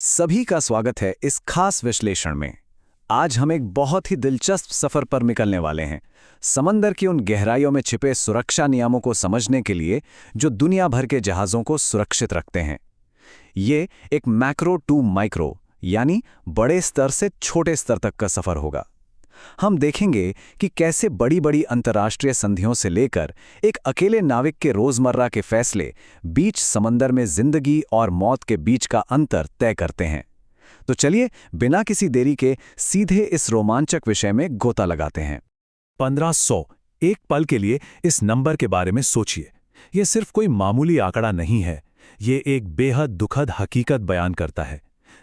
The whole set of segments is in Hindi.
सभी का स्वागत है इस खास विश्लेषण में। आज हम एक बहुत ही दिलचस्प सफर पर निकलने वाले हैं, समंदर की उन गहराइयों में छिपे सुरक्षा नियमों को समझने के लिए जो दुनिया भर के जहाज़ों को सुरक्षित रखते हैं। ये एक मैक्रो टू माइक्रो यानी बड़े स्तर से छोटे स्तर तक का सफर होगा। हम देखेंगे कि कैसे बड़ी बड़ी अंतर्राष्ट्रीय संधियों से लेकर एक अकेले नाविक के रोजमर्रा के फैसले बीच समंदर में जिंदगी और मौत के बीच का अंतर तय करते हैं। तो चलिए बिना किसी देरी के सीधे इस रोमांचक विषय में गोता लगाते हैं। 1500 एक पल के लिए इस नंबर के बारे में सोचिए। यह सिर्फ कोई मामूली आंकड़ा नहीं है, ये एक बेहद दुखद हकीकत बयान करता है।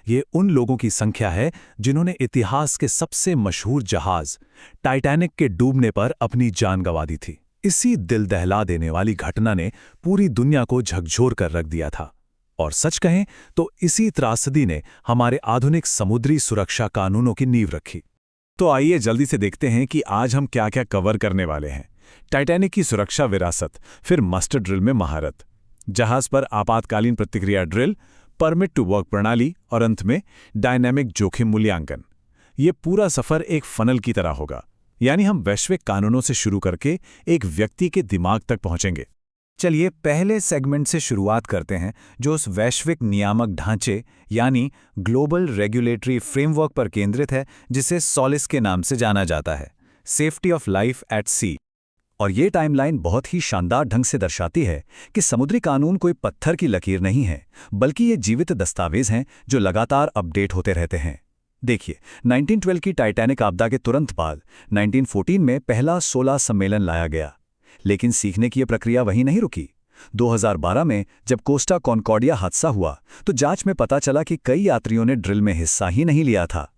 ये उन लोगों की संख्या है जिन्होंने इतिहास के सबसे मशहूर जहाज टाइटैनिक के डूबने पर अपनी जान गंवा दी थी। इसी दिल दहला देने वाली घटना ने पूरी दुनिया को झकझोर कर रख दिया था। और सच कहें तो इसी त्रासदी ने हमारे आधुनिक समुद्री सुरक्षा कानूनों की नींव रखी। तो आइए जल्दी से देखते हैं कि आज हम क्या क्या कवर करने वाले हैं। टाइटैनिक की सुरक्षा विरासत, फिर मास्टर ड्रिल में महारत, जहाज पर आपातकालीन प्रतिक्रिया ड्रिल, परमिट टू वर्क प्रणाली और अंत में डायनामिक जोखिम मूल्यांकन। ये पूरा सफर एक फनल की तरह होगा, यानी हम वैश्विक कानूनों से शुरू करके एक व्यक्ति के दिमाग तक पहुंचेंगे। चलिए पहले सेगमेंट से शुरुआत करते हैं, जो उस वैश्विक नियामक ढांचे यानी ग्लोबल रेगुलेटरी फ्रेमवर्क पर केंद्रित है जिसे सोलिस के नाम से जाना जाता है, सेफ्टी ऑफ लाइफ एट सी। और ये टाइमलाइन बहुत ही शानदार ढंग से दर्शाती है कि समुद्री कानून कोई पत्थर की लकीर नहीं है, बल्कि ये जीवित दस्तावेज हैं जो लगातार अपडेट होते रहते हैं। देखिए, 1912 की टाइटैनिक आपदा के तुरंत बाद 1914 में पहला 16 सम्मेलन लाया गया, लेकिन सीखने की यह प्रक्रिया वहीं नहीं रुकी। 2012 में जब कोस्टा कॉन्कॉर्डिया हादसा हुआ तो जांच में पता चला कि कई यात्रियों ने ड्रिल में हिस्सा ही नहीं लिया था।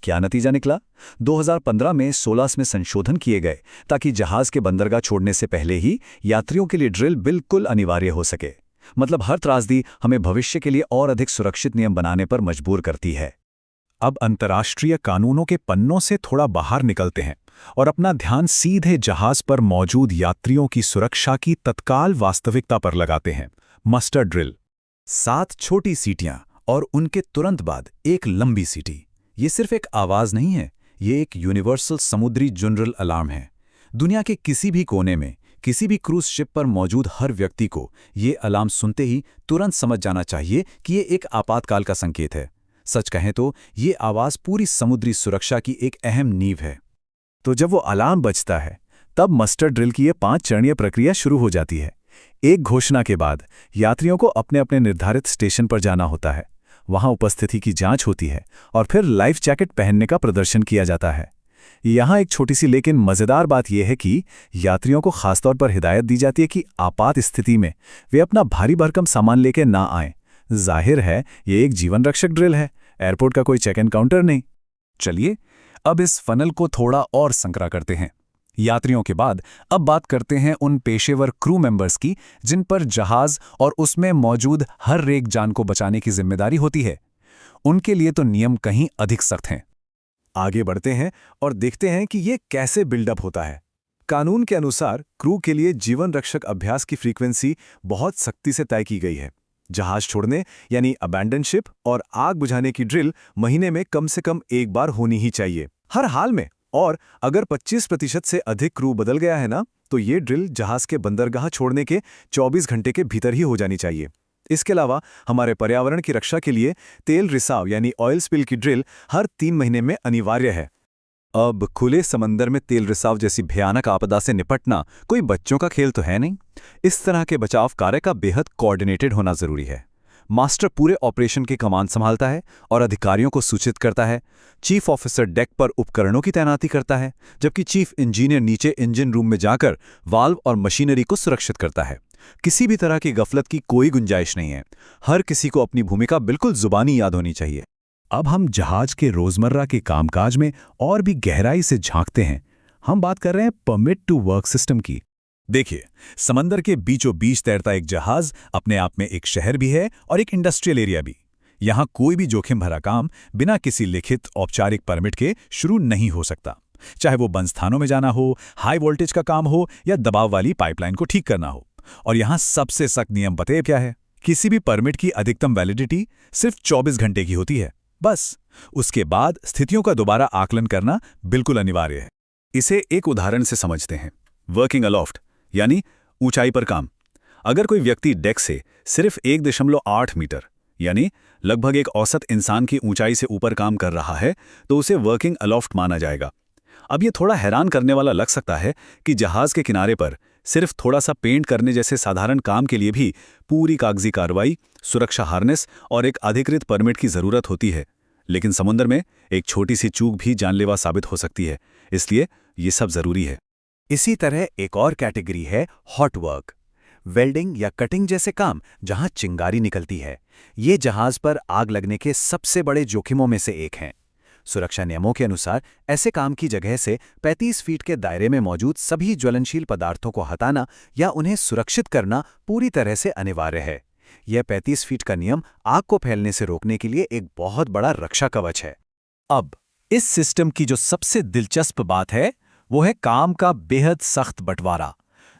क्या नतीजा निकला? 2015 में 16 में संशोधन किए गए ताकि जहाज के बंदरगाह छोड़ने से पहले ही यात्रियों के लिए ड्रिल बिल्कुल अनिवार्य हो सके। मतलब हर त्रासदी हमें भविष्य के लिए और अधिक सुरक्षित नियम बनाने पर मजबूर करती है। अब अंतर्राष्ट्रीय कानूनों के पन्नों से थोड़ा बाहर निकलते हैं और अपना ध्यान सीधे जहाज पर मौजूद यात्रियों की सुरक्षा की तत्काल वास्तविकता पर लगाते हैं। Master drill. 7 छोटी सीटियां और उनके तुरंत बाद एक लंबी सीटी। ये सिर्फ एक आवाज नहीं है, ये एक यूनिवर्सल समुद्री जनरल अलार्म है। दुनिया के किसी भी कोने में किसी भी क्रूज शिप पर मौजूद हर व्यक्ति को ये अलार्म सुनते ही तुरंत समझ जाना चाहिए कि ये एक आपातकाल का संकेत है। सच कहें तो ये आवाज पूरी समुद्री सुरक्षा की एक अहम नींव है। तो जब वो अलार्म बजता है तब मास्टर ड्रिल की ये 5 चरणीय प्रक्रिया शुरू हो जाती है। एक घोषणा के बाद यात्रियों को अपने अपने निर्धारित स्टेशन पर जाना होता है, वहां उपस्थिति की जांच होती है और फिर लाइफ जैकेट पहनने का प्रदर्शन किया जाता है। यहां एक छोटी सी लेकिन मजेदार बात यह है कि यात्रियों को खासतौर पर हिदायत दी जाती है कि आपात स्थिति में वे अपना भारी भरकम सामान लेकर ना आएं। जाहिर है ये एक जीवन रक्षक ड्रिल है, एयरपोर्ट का कोई चेक इन काउंटर नहीं। चलिए अब इस फनल को थोड़ा और संकरा करते हैं। यात्रियों के बाद अब बात करते हैं उन पेशेवर क्रू मेंबर्स की जिन पर जहाज और उसमें मौजूद हर एक जान को बचाने की जिम्मेदारी होती है। उनके लिए तो नियम कहीं अधिक सख्त हैं। आगे बढ़ते हैं और देखते हैं कि ये कैसे बिल्डअप होता है। कानून के अनुसार क्रू के लिए जीवन रक्षक अभ्यास की फ्रीक्वेंसी बहुत सख्ती से तय की गई है। जहाज छोड़ने यानी अबैंडन शिप और आग बुझाने की ड्रिल महीने में कम से कम एक बार होनी ही चाहिए, हर हाल में। और अगर 25% से अधिक क्रू बदल गया है ना, तो ये ड्रिल जहाज के बंदरगाह छोड़ने के 24 घंटे के भीतर ही हो जानी चाहिए। इसके अलावा हमारे पर्यावरण की रक्षा के लिए तेल रिसाव यानी ऑयल स्पिल की ड्रिल हर 3 महीने में अनिवार्य है। अब खुले समंदर में तेल रिसाव जैसी भयानक आपदा से निपटना कोई बच्चों का खेल तो है नहीं। इस तरह के बचाव कार्य का बेहद कोऑर्डिनेटेड होना जरूरी है। मास्टर पूरे ऑपरेशन की कमान संभालता है और अधिकारियों को सूचित करता है। चीफ ऑफिसर डेक पर उपकरणों की तैनाती करता है, जबकि चीफ इंजीनियर नीचे इंजन रूम में जाकर वाल्व और मशीनरी को सुरक्षित करता है। किसी भी तरह की गफलत की कोई गुंजाइश नहीं है। हर किसी को अपनी भूमिका बिल्कुल जुबानी याद होनी चाहिए। अब हम जहाज के रोजमर्रा के कामकाज में और भी गहराई से झांकते हैं। हम बात कर रहे हैं परमिट टू वर्क सिस्टम की। देखिए, समंदर के बीचों बीच तैरता एक जहाज अपने आप में एक शहर भी है और एक इंडस्ट्रियल एरिया भी। यहां कोई भी जोखिम भरा काम बिना किसी लिखित औपचारिक परमिट के शुरू नहीं हो सकता, चाहे वो बंद स्थानों में जाना हो, हाई वोल्टेज का काम हो या दबाव वाली पाइपलाइन को ठीक करना हो। और यहां सबसे सख्त नियम पता है क्या है? किसी भी परमिट की अधिकतम वैलिडिटी सिर्फ 24 घंटे की होती है, बस। उसके बाद स्थितियों का दोबारा आकलन करना बिल्कुल अनिवार्य है। इसे एक उदाहरण से समझते हैं। वर्किंग अलोफ्ट यानी ऊंचाई पर काम। अगर कोई व्यक्ति डेक से सिर्फ 1.8 मीटर यानी लगभग एक औसत इंसान की ऊंचाई से ऊपर काम कर रहा है तो उसे वर्किंग अलोफ्ट माना जाएगा। अब ये थोड़ा हैरान करने वाला लग सकता है कि जहाज के किनारे पर सिर्फ थोड़ा सा पेंट करने जैसे साधारण काम के लिए भी पूरी कागजी कार्रवाई, सुरक्षा हार्नेस और एक अधिकृत परमिट की जरूरत होती है। लेकिन समुद्र में एक छोटी सी चूक भी जानलेवा साबित हो सकती है, इसलिए ये सब जरूरी है। इसी तरह एक और कैटेगरी है हॉट वर्क। वेल्डिंग या कटिंग जैसे काम जहां चिंगारी निकलती है। ये जहाज पर आग लगने के सबसे बड़े जोखिमों में से एक हैं। सुरक्षा नियमों के अनुसार ऐसे काम की जगह से 35 फीट के दायरे में मौजूद सभी ज्वलनशील पदार्थों को हटाना या उन्हें सुरक्षित करना पूरी तरह से अनिवार्य है। यह 35 फीट का नियम आग को फैलने से रोकने के लिए एक बहुत बड़ा रक्षा कवच है। अब इस सिस्टम की जो सबसे दिलचस्प बात है वो है काम का बेहद सख्त बंटवारा।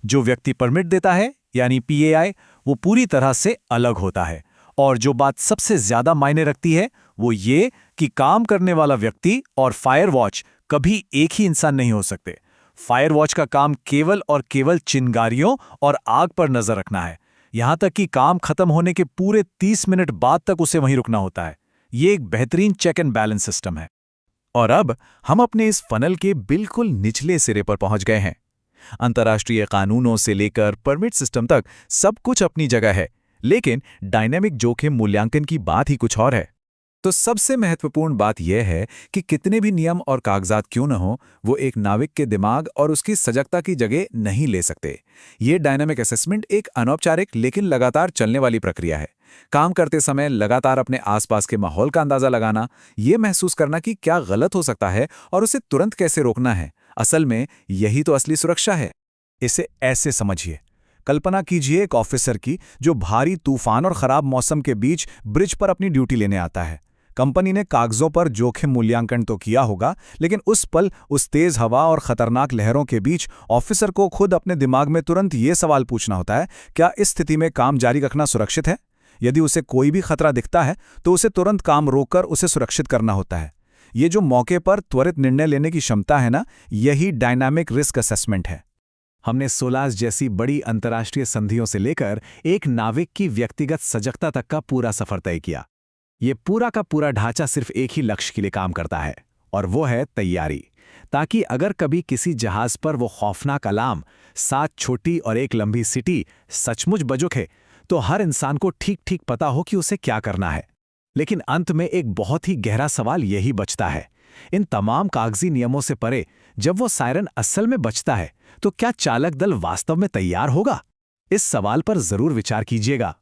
जो व्यक्ति परमिट देता है यानी पीएआई, वो पूरी तरह से अलग होता है। और जो बात सबसे ज्यादा मायने रखती है वो ये कि काम करने वाला व्यक्ति और फायर वॉच कभी एक ही इंसान नहीं हो सकते। फायर वॉच का काम केवल और केवल चिंगारियों और आग पर नजर रखना है, यहां तक कि काम खत्म होने के पूरे 30 मिनट बाद तक उसे वहीं रुकना होता है। ये एक बेहतरीन चेक एंड बैलेंस सिस्टम है। और अब हम अपने इस फनल के बिल्कुल निचले सिरे पर पहुंच गए हैं। अंतर्राष्ट्रीय कानूनों से लेकर परमिट सिस्टम तक सब कुछ अपनी जगह है, लेकिन डायनेमिक जोखिम मूल्यांकन की बात ही कुछ और है। तो सबसे महत्वपूर्ण बात यह है कि कितने भी नियम और कागजात क्यों न हो, वो एक नाविक के दिमाग और उसकी सजगता की जगह नहीं ले सकते। ये डायनामिक असेसमेंट एक अनौपचारिक लेकिन लगातार चलने वाली प्रक्रिया है। काम करते समय लगातार अपने आसपास के माहौल का अंदाजा लगाना, ये महसूस करना कि क्या गलत हो सकता है और उसे तुरंत कैसे रोकना है, असल में यही तो असली सुरक्षा है। इसे ऐसे समझिए, कल्पना कीजिए एक ऑफिसर की जो भारी तूफान और खराब मौसम के बीच ब्रिज पर अपनी ड्यूटी लेने आता है। कंपनी ने कागजों पर जोखिम मूल्यांकन तो किया होगा, लेकिन उस पल उस तेज हवा और खतरनाक लहरों के बीच ऑफिसर को खुद अपने दिमाग में तुरंत ये सवाल पूछना होता है, क्या इस स्थिति में काम जारी रखना सुरक्षित है? यदि उसे कोई भी खतरा दिखता है तो उसे तुरंत काम रोककर उसे सुरक्षित करना होता है। ये जो मौके पर त्वरित निर्णय लेने की क्षमता है ना, यही डायनामिक रिस्क असेसमेंट है। हमने सोलास जैसी बड़ी अंतर्राष्ट्रीय संधियों से लेकर एक नाविक की व्यक्तिगत सजगता तक का पूरा सफर तय किया। ये पूरा का पूरा ढांचा सिर्फ एक ही लक्ष्य के लिए काम करता है, और वो है तैयारी। ताकि अगर कभी किसी जहाज पर वो खौफनाक अलार्म 7 छोटी और 1 लंबी सीटी सचमुच बजुके, तो हर इंसान को ठीक ठीक पता हो कि उसे क्या करना है। लेकिन अंत में एक बहुत ही गहरा सवाल यही बचता है, इन तमाम कागजी नियमों से परे जब वो सायरन असल में बजता है तो क्या चालक दल वास्तव में तैयार होगा? इस सवाल पर जरूर विचार कीजिएगा।